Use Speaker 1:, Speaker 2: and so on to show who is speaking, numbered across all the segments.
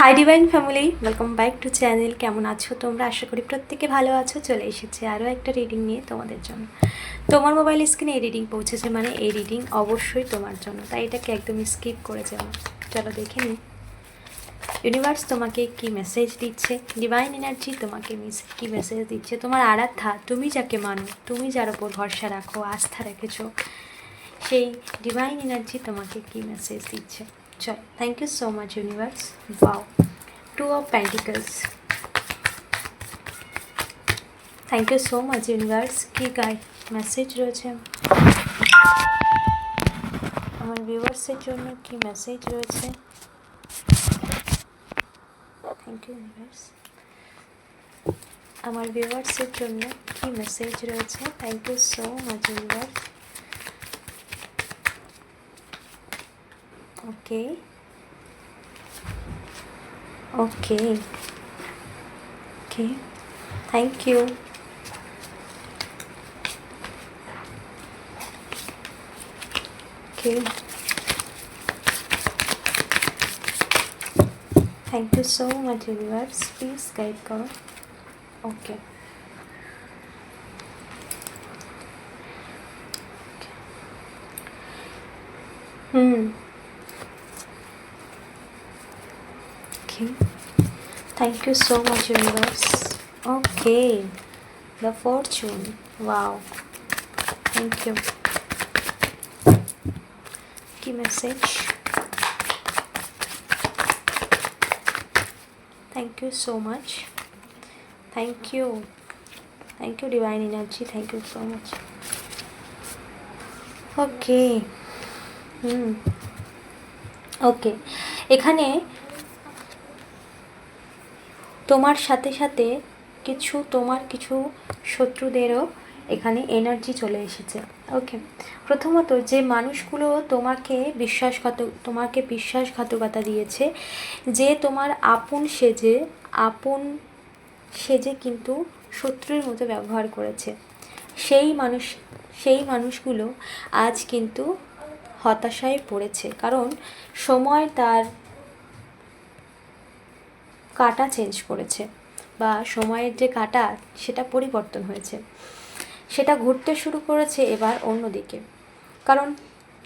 Speaker 1: Hi divine family, welcome back to channel. কেমন আছো তোমরা? আশা করি প্রত্যেকে ভালো আছো। চলে এসেছে আরও একটা রিডিং নিয়ে তোমাদের জন্য। তোমার মোবাইল স্ক্রিনে এই রিডিং পৌঁছেছে মানে এই রিডিং অবশ্যই তোমার জন্য, তাই এটাকে একদম স্কিপ করে যাও। চলো দেখে নিই ইউনিভার্স তোমাকে কি মেসেজ দিচ্ছে, ডিভাইন এনার্জি তোমাকে কি মেসেজ দিচ্ছে। তোমার আরাধ্যা, তুমি যাকে মানো, তুমি যার ওপর ভরসা রাখো, আস্থা রেখেছো, সেই ডিভাইন এনার্জি তোমাকে কি মেসেজ দিচ্ছে। চল, thank you so much universe. Wow, two of pentacles. Thank you so much universe. কি গাইড মেসেজ রয়েছে আমার ভিউয়ার্সের জন্য, কি মেসেজ রয়েছে? Thank you universe. আমার ভিউয়ার্সের জন্য কি মেসেজ রয়েছে? Thank you so much universe. Okay okay okay, thank you. Okay, thank you so much universe. Please guide করো। Okay, okay, thank you so much universe. Okay, the fortune. Wow, thank you. Key message. Thank you so much. Thank you divine energy. Thank you so much. Okay. ওকে, এখানে তোমার সাথে সাথে তোমার কিছু শত্রুদেরও এখানে energy চলে এসেছে। ওকে, প্রথমত যে মানুষগুলো তোমাকে বিশ্বাসঘাতকতা দিয়েছে, যে তোমার আপন সেজে কিন্তু শত্রুর মতো ব্যবহার করেছে, সেই মানুষগুলো আজ কিন্তু হতাশায় পড়েছে, কারণ সময় তার কাঁটা চেঞ্জ করেছে, বা সময়ের যে কাঁটা সেটা পরিবর্তন হয়েছে, সেটা ঘুরতে শুরু করেছে এবার অন্যদিকে। কারণ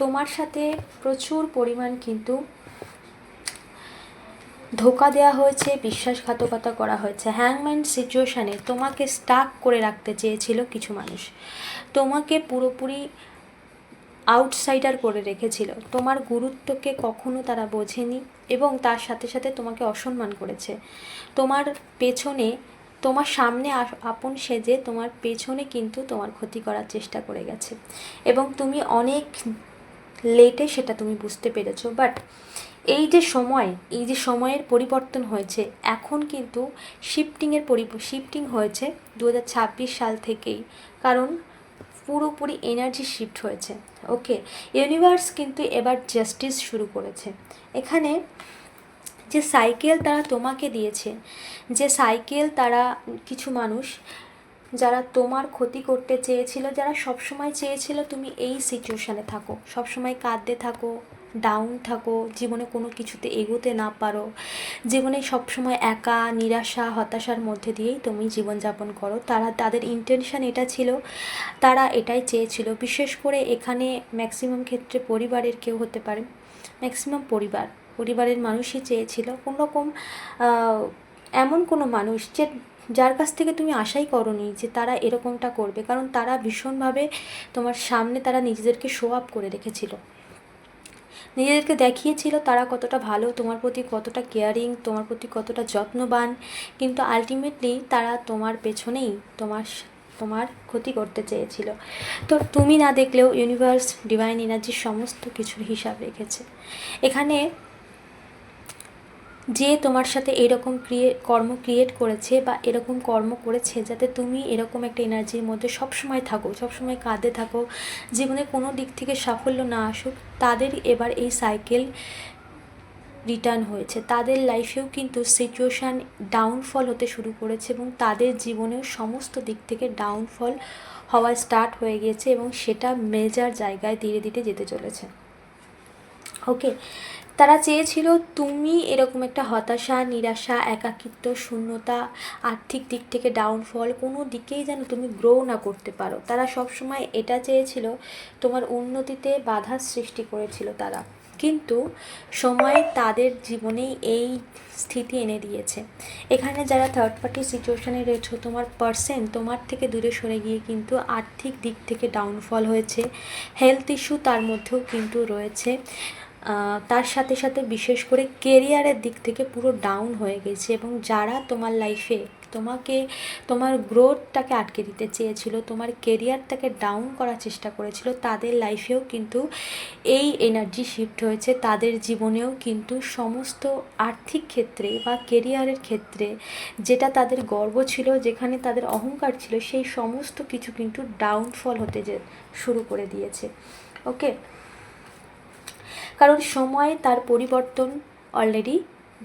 Speaker 1: তোমার সাথে প্রচুর পরিমাণ কিন্তু ধোঁকা দেওয়া হয়েছে, বিশ্বাসঘাতকতা করা হয়েছে। হ্যাংম্যান সিচুয়েশানে তোমাকে স্টাক করে রাখতে চেয়েছিল কিছু মানুষ, তোমাকে পুরোপুরি আউটসাইডার করে রেখেছিল, তোমার গুরুত্বকে কখনো তারা বোঝেনি এবং তার সাথে সাথে তোমাকে অসম্মান করেছে। তোমার সামনে আপন সেজে তোমার পেছনে কিন্তু তোমার ক্ষতি করার চেষ্টা করে গেছে, এবং তুমি অনেক লেটে সেটা তুমি বুঝতে পেরেছো। বাট এই যে সময়ের পরিবর্তন হয়েছে, এখন কিন্তু শিফটিং হয়েছে 2026 সাল থেকেই, কারণ পুরোপুরি এনার্জি শিফট হয়েছে। ওকে, ইউনিভার্স কিন্তু এবার জাস্টিস শুরু করেছে। এখানে যে সাইকেল তারা তোমাকে দিয়েছে, যে সাইকেল তারা কিছু মানুষ যারা তোমার ক্ষতি করতে চেয়েছিল, যারা সবসময় চেয়েছিল তুমি এই সিচুয়েশানে থাকো, সবসময় কাঁদতে থাকো, ডাউন থাকো, জীবনে কোনো কিছুতে এগোতে না পারো, জীবনে সবসময় একা, নিরাশা, হতাশার মধ্যে দিয়েই তুমি জীবনযাপন করো, তাদের ইন্টেনশন এটা ছিল, তারা এটাই চেয়েছিল। বিশেষ করে এখানে ম্যাক্সিমাম ক্ষেত্রে পরিবারের কেউ হতে পারে, ম্যাক্সিমাম পরিবারের মানুষই চেয়েছিল কোনোরকম এমন কোনো মানুষ যার কাছ থেকে তুমি আশাই করোনি যে তারা এরকমটা করবে, কারণ তারা ভীষণভাবে তোমার সামনে তারা নিজেদেরকে শো আপ করে রেখেছিল, নিজেদেরকে দেখিয়েছিল তারা কতটা ভালো, তোমার প্রতি কতটা কেয়ারিং, তোমার প্রতি কতটা যত্নবান, কিন্তু আলটিমেটলি তারা তোমার পেছনেই তোমার ক্ষতি করতে চেয়েছিল। তো তুমি না দেখলেও ইউনিভার্স, ডিভাইন এনার্জির সমস্ত কিছুর হিসাব রেখেছে। এখানে যে তোমার সাথে এরকম কর্ম ক্রিয়েট করেছে বা এরকম কর্ম করেছে যাতে তুমি এরকম একটা এনার্জির মধ্যে সবসময় থাকো, সবসময় কাঁদে থাকো, জীবনে কোনো দিক থেকে সাফল্য না আসুক, তাদের এবার এই সাইকেল রিটার্ন হয়েছে। তাদের লাইফেও কিন্তু সিচুয়েশান ডাউনফল হতে শুরু করেছে, এবং তাদের জীবনেও সমস্ত দিক থেকে ডাউনফল হওয়া স্টার্ট হয়ে গিয়েছে, এবং সেটা মেজার জায়গায় ধীরে ধীরে যেতে চলেছে। ওকে, তারা চেয়েছিল তুমি এরকম একটা হতাশা, নিরাশা, একাকিত্ব, শূন্যতা, আর্থিক দিক থেকে ডাউনফল, কোনো দিকেই যেন তুমি গ্রো না করতে পারো। তারা সবসময় এটা চেয়েছিল, তোমার উন্নতিতে বাধার সৃষ্টি করেছিল তারা। কিন্তু সময় তাদের জীবনেই এই স্থিতি এনে দিয়েছে। এখানে যারা থার্ড পার্টি সিচুয়েশানে রয়েছে, তোমার পার্সন তোমার থেকে দূরে সরে গিয়ে কিন্তু আর্থিক দিক থেকে ডাউনফল হয়েছে, হেলথ ইস্যু তার মধ্যেও কিন্তু রয়েছে, তার সাথে সাথে বিশেষ করে কেরিয়ারের দিক থেকে পুরো ডাউন হয়ে গেছে। এবং যারা তোমার লাইফে তোমাকে, তোমার গ্রোথটাকে আটকে দিতে চেয়েছিল, তোমার কেরিয়ারটাকে ডাউন করার চেষ্টা করেছিল, তাদের লাইফেও কিন্তু এই এনার্জি শিফট হয়েছে। তাদের জীবনেও কিন্তু সমস্ত আর্থিক ক্ষেত্রে বা কেরিয়ারের ক্ষেত্রে যেটা তাদের গর্ব ছিল, যেখানে তাদের অহংকার ছিল, সেই সমস্ত কিছু কিন্তু ডাউনফল হতে শুরু করে দিয়েছে। ওকে, কারণ সময় তার পরিবর্তন অলরেডি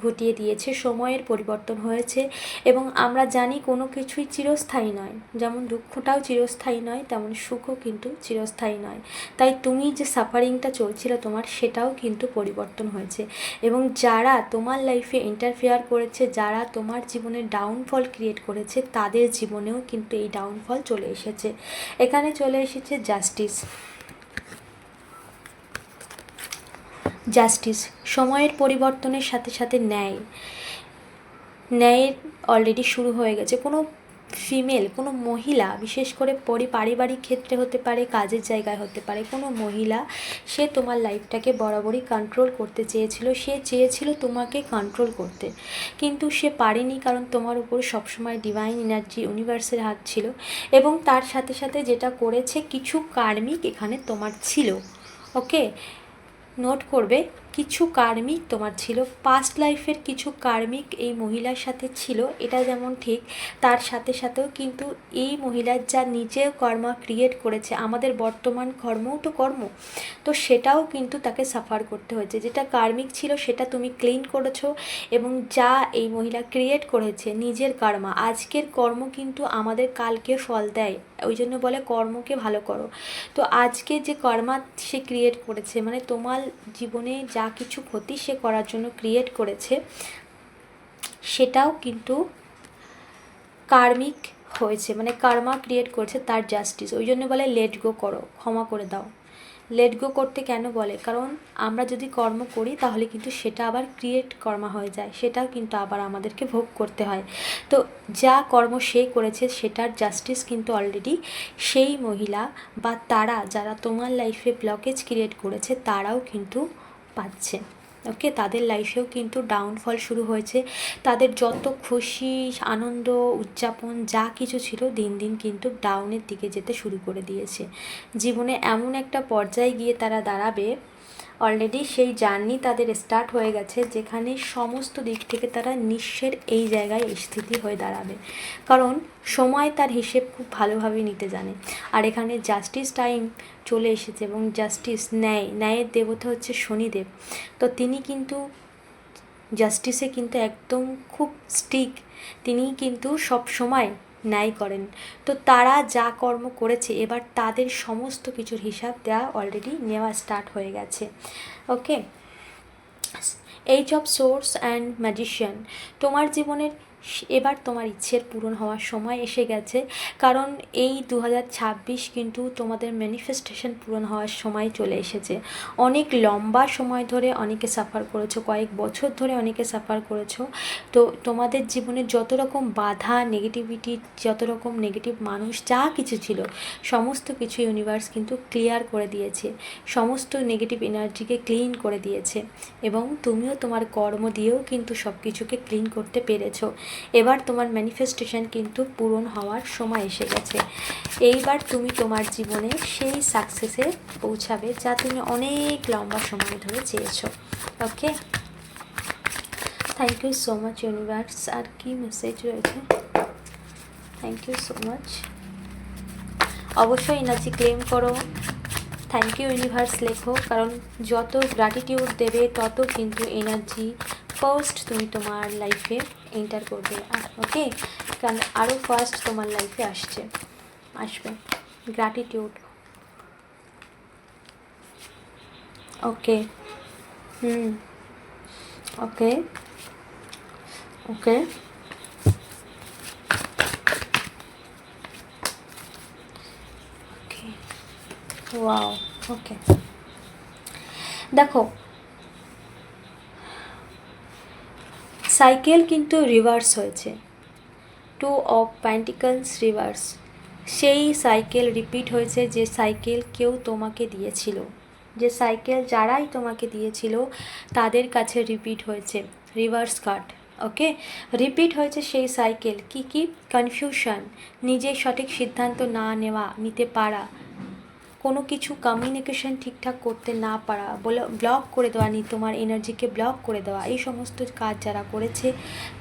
Speaker 1: ঘটিয়ে দিয়েছে, সময়ের পরিবর্তন হয়েছে। এবং আমরা জানি কোনো কিছুই চিরস্থায়ী নয়, যেমন দুঃখটাও চিরস্থায়ী নয়, তেমন সুখও কিন্তু চিরস্থায়ী নয়। তাই তুমি যে সাফারিংটা চলছিল তোমার, সেটাও কিন্তু পরিবর্তন হয়েছে। এবং যারা তোমার লাইফে ইন্টারফেয়ার করেছে, যারা তোমার জীবনে ডাউনফল ক্রিয়েট করেছে, তাদের জীবনেও কিন্তু এই ডাউনফল চলে এসেছে। এখানে চলে এসেছে জাস্টিস। জাস্টিস, সময়ের পরিবর্তনের সাথে সাথে ন্যায়ের অলরেডি শুরু হয়ে গেছে। কোনো ফিমেল, কোনো মহিলা, বিশেষ করে পারিবারিক ক্ষেত্রে হতে পারে, কাজের জায়গায় হতে পারে, কোনো মহিলা সে তোমার লাইফটাকে বরাবরই কন্ট্রোল করতে চেয়েছিল। সে চেয়েছিল তোমাকে কন্ট্রোল করতে, কিন্তু সে পারেনি, কারণ তোমার উপর সবসময় ডিভাইন এনার্জি, ইউনিভার্সের হাত ছিল। এবং তার সাথে সাথে যেটা করেছে, কিছু কার্মিক এখানে তোমার ছিল। ওকে, নোট করবে, কিছু কার্মিক তোমার ছিল, পাস্ট লাইফের কিছু কার্মিক এই মহিলার সাথে ছিল। এটা যেমন ঠিক, তার সাথে সাথেও কিন্তু এই মহিলার যা নিজের কর্ম ক্রিয়েট করেছে, আমাদের বর্তমান কর্মও তো কর্ম, তো সেটাও কিন্তু তাকে সাফার করতে হয়েছে। যেটা কার্মিক ছিল সেটা তুমি ক্লিন করেছো, এবং যা এই মহিলা ক্রিয়েট করেছে নিজের কর্মা, আজকের কর্ম কিন্তু আমাদের কালকে ফল দেয়। ওই জন্য বলে কর্মকে ভালো করো। তো আজকে যে কর্মা সে ক্রিয়েট করেছে, মানে তোমার জীবনে যা কিছু ক্ষতি সে করার জন্য ক্রিয়েট করেছে, সেটাও কিন্তু কার্মিক হয়েছে, মানে কর্মা ক্রিয়েট করেছে তার জাস্টিস। ওই জন্য বলে লেট গো করো, ক্ষমা করে দাও। লেট গো করতে কেন বলে? কারণ আমরা যদি কর্ম করি তাহলে কিন্তু সেটা আবার ক্রিয়েট কর্মা হয়ে যায়, সেটাও কিন্তু আবার আমাদেরকে ভোগ করতে হয়। তো যা কর্ম সে করেছে সেটার জাস্টিস কিন্তু অলরেডি সেই মহিলা বা তারা যারা তোমার লাইফে ব্লকেজ ক্রিয়েট করেছে তারাও কিন্তু পাচ্ছে। ওকে, তাদের লাইফেও কিন্তু ডাউনফল শুরু হয়েছে। তাদের যত খুশি, আনন্দ, উদযাপন যা কিছু ছিল, দিন দিন কিন্তু ডাউনের দিকে যেতে শুরু করে দিয়েছে। জীবনে এমন একটা পর্যায়ে গিয়ে তারা দাঁড়াবে, অলরেডি সেই জার্নি তাদের স্টার্ট হয়ে গেছে, যেখানে সমস্ত দিক থেকে তারা নিঃস্বের এই জায়গায় স্থিতি হয়ে দাঁড়াবে। কারণ সময় তার হিসেব খুব ভালোভাবে নিতে জানে। আর এখানে জাস্টিস টাইম চলে এসেছে, এবং জাস্টিস, ন্যায়ের দেবতা হচ্ছে শনিদেব। তো তিনি কিন্তু জাস্টিসে কিন্তু একদম খুব স্ট্রিক্ট, তিনি কিন্তু সব সময় ন্যায় করেন। তো তারা যা কর্ম করেছে, এবার তাদের সমস্ত কিছুর হিসাব দেওয়া অলরেডি নেওয়া স্টার্ট হয়ে গেছে। Okay, ace of swords and magician, তোমার জীবনের এবার তোমার ইচ্ছের পূরণ হওয়ার সময় এসে গেছে। কারণ এই 2026 কিন্তু তোমাদের ম্যানিফেস্টেশন পূরণ হওয়ার সময় চলে এসেছে। অনেক লম্বা সময় ধরে অনেকে সাফার করেছো, কয়েক বছর ধরে অনেকে সাফার করেছো। তো তোমাদের জীবনে যত রকম বাধা, নেগেটিভিটি, যত রকম নেগেটিভ মানুষ যা কিছু ছিল, সমস্ত কিছু ইউনিভার্স কিন্তু ক্লিয়ার করে দিয়েছে, সমস্ত নেগেটিভ এনার্জিকে ক্লিন করে দিয়েছে। এবং তুমিও তোমার কর্ম দিয়েও কিন্তু সব কিছুকে ক্লিন করতে পেরেছো। এবার তোমার ম্যানিফেস্টেশন কিন্তু পূরণ হওয়ার সময় এসে গেছে। এইবার তুমি তোমার জীবনে সেই সাকসেসে পৌঁছাবে যা তুমি অনেক লম্বা সময় ধরে চেয়েছো। Okay, thank you so much universe. আর কি মেসেজ রয়েছে? Thank you so much. অবশ্যই এনার্জি ক্লেম করো, থ্যাংক ইউ ইউনিভার্স লেখো, কারণ যত গ্র্যাটিটিউড দেবে তত কিন্তু এনার্জি ফার্স্ট তুমি তোমার লাইফে এন্টার করবে। ওকে, কারণ আরও ফার্স্ট তোমার লাইফে আসবে গ্র্যাটিটিউড। ওকে, ওকে, ওকে, ওকে, ওয়াও, ওকে। দেখো, সাইকেল কিন্তু রিভার্স হয়েছে, 2 অফ পেন্টিকলস রিভার্স। সেই সাইকেল রিপিট হয়েছে যে সাইকেল কেউ তোমাকে দিয়েছিল, যে সাইকেল যারাই তোমাকে দিয়েছিল তাদের কাছে রিপিট হয়েছে, রিভার্স কাট। ওকে, রিপিট হয়েছে সেই সাইকেল। কি কি? কনফিউশন, নিজের সঠিক সিদ্ধান্ত না নেওয়া, নিতে পারা, কোনো কিছু কমিউনিকেশন ঠিকঠাক করতে না পারা, ব্লক করে দেওয়া, তোমার এনার্জিকে ব্লক করে দেওয়া, এই সমস্ত কাজ যারা করেছে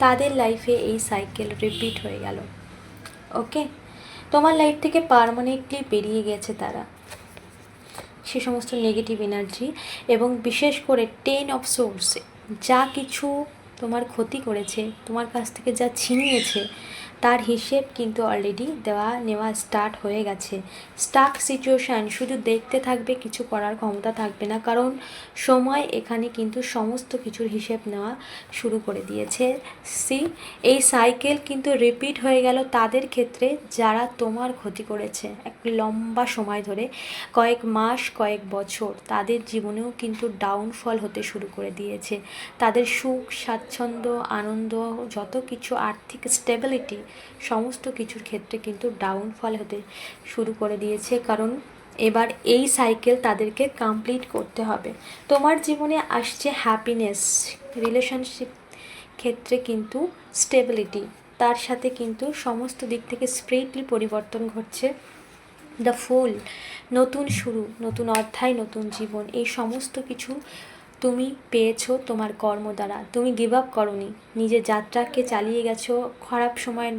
Speaker 1: তাদের লাইফে এই সাইকেল রিপিট হয়ে গেল। ওকে, তোমার লাইফ থেকে পার্মানেন্টলি বেরিয়ে গেছে তারা, সে সমস্ত নেগেটিভ এনার্জি। এবং বিশেষ করে 10 অফ সোর্স, যা কিছু তোমার ক্ষতি করেছে, তোমার কাছ থেকে যা ছিনিয়েছে, তার হিসেব কিন্তু অলরেডি নেওয়া স্টার্ট হয়ে গেছে। স্টাক সিচুয়েশান, শুধু দেখতে থাকবে, কিছু করার ক্ষমতা থাকবে না, কারণ সময় এখানে কিন্তু সমস্ত কিছুর হিসেব নেওয়া শুরু করে দিয়েছে। এই সাইকেল কিন্তু রিপিট হয়ে গেল তাদের ক্ষেত্রে যারা তোমার ক্ষতি করেছে এক লম্বা সময় ধরে, কয়েক মাস, কয়েক বছর, তাদের জীবনেও কিন্তু ডাউনফল হতে শুরু করে দিয়েছে। তাদের সুখ, স্বাচ্ছন্দ্য, আনন্দ, যত কিছু আর্থিক স্টেবিলিটি, সমস্ত কিছুর ক্ষেত্রে কিন্তু ডাউনফল হতে শুরু করে দিয়েছে, কারণ এবার এই সাইকেল তাদেরকে কমপ্লিট করতে হবে। তোমার জীবনে আসছে হ্যাপিনেস, রিলেশনশিপ ক্ষেত্রে কিন্তু স্টেবিলিটি, তার সাথে কিন্তু সমস্ত দিক থেকে স্পিরিটলি পরিবর্তন ঘটছে। দ্য ফুল, নতুন শুরু, নতুন অধ্যায়, নতুন জীবন, এই সমস্ত কিছু তুমি পেয়েছো তোমার কর্ম দ্বারা। তুমি গিভ আপ করোনি, নিজের যাত্রাকে চালিয়ে গেছো খারাপ সময়ের